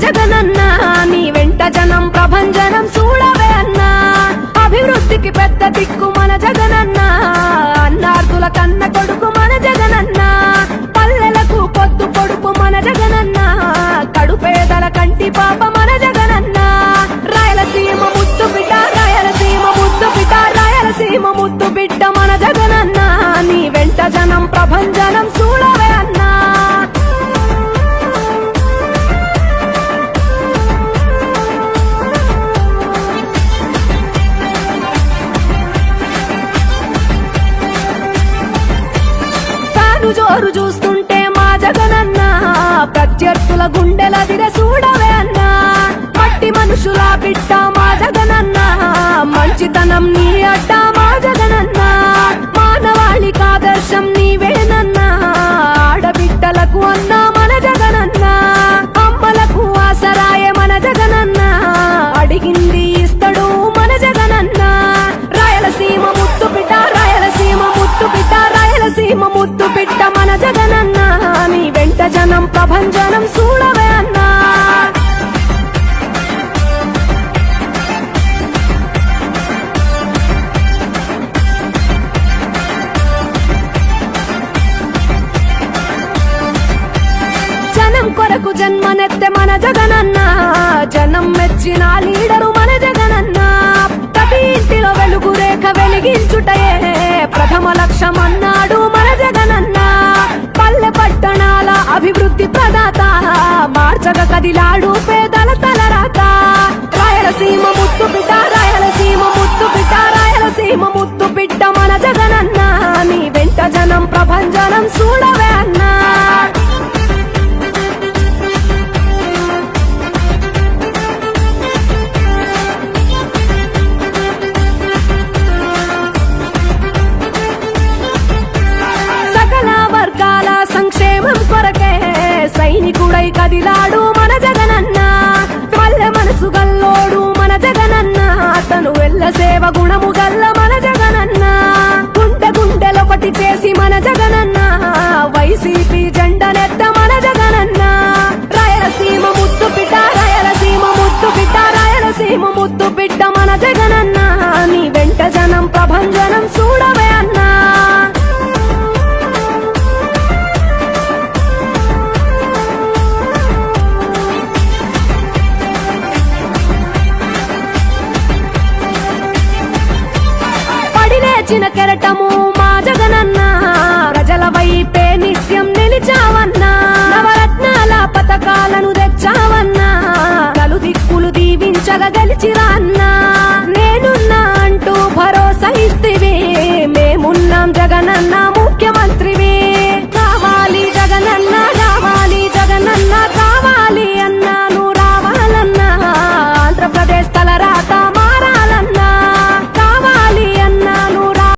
జగనన్న నీ వెంట జనం ప్రభంజనం చూడవే అన్నా అభివృద్ధికి పెద్ద దిక్కు మన జగనన్న అన్నార్థుల కన్న కొడుకు మన జగనన్న పల్లెలకు పొద్దు పొడుపు మన జగనన్న కడుపేదల కంటి పాప మన జగనన్న రాయలసీమ ముద్దు బిడ్డ రాయలసీమ ముద్దు బిడ్డ రాయలసీమ ముద్దు బిడ్డ మన జగనన్న నీ వెంట జనం ప్రభంజనం చూడవే అన్నా జోరు చూస్తుంటే మా జగనన్న ప్రత్యర్థుల గుండెల దిర చూడవే అన్నా మట్టి మనుషుల బిడ్డ మా జగనన్న మంచితనం నీ అడ్డ మా జగనన్న మానవాళికి ఆదర్శం నీవేనన్నా ఆడబిడ్డలకు అన్నా మన జగనన్న అమ్మలకు ఆసరాయే మన జగనన్న అడిగింది ఇస్తడు మన జగనన్న రాయలసీమ ముద్దు బిడ్డ రాయలసీమ ముద్దు బిడ్డ రాయలసీమ ముద్దు బిడ్డ మన జగనన్న నీ వెంట జనం ప్రభంజనం చూడవే అన్నా జనం కొరకు జన్మనెత్తే మన జగనన్న జనం మెచ్చిన లీడరు మన జగనన్న ప్రతి ఇంటిలో వెలుగు రేఖ వెలిగించుటయే ప్రథమ లక్ష్యం అన్నాడు మన జగనన్న పల్లె పట్టణాల అభివృద్ధి ప్రదాత మార్చగ కదిలాడు పేదల తలరాత రాయలసీమ ముద్దు బిడ్డ రాయలసీమ ముద్దు బిడ్డ రాయలసీమ ముద్దు బిడ్డ మన జగనన్న నీ వెంట జనం ప్రభంజనం చూడవే అన్నా సంక్షేమం కొరకే సైనికుడై కదిలాడు మన జగనన్న పల్లె మనసు గల్లోడు మన జగనన్న అతను వెళ్ళ సేవ గుణము గల్ల మన జగనన్న గుండె గుండెలొకటి చేసి మన జగనన్న వైసీపీ జెండనెత్త మన జగనన్న రాయలసీమ ముద్దు బిడ్డ రాయలసీమ ముద్దు బిడ్డ రాయలసీమ ముద్దు బిడ్డ మన జగనన్న నీ వెంట జనం ప్రభంజనం చూడవే అన్నా కెరటము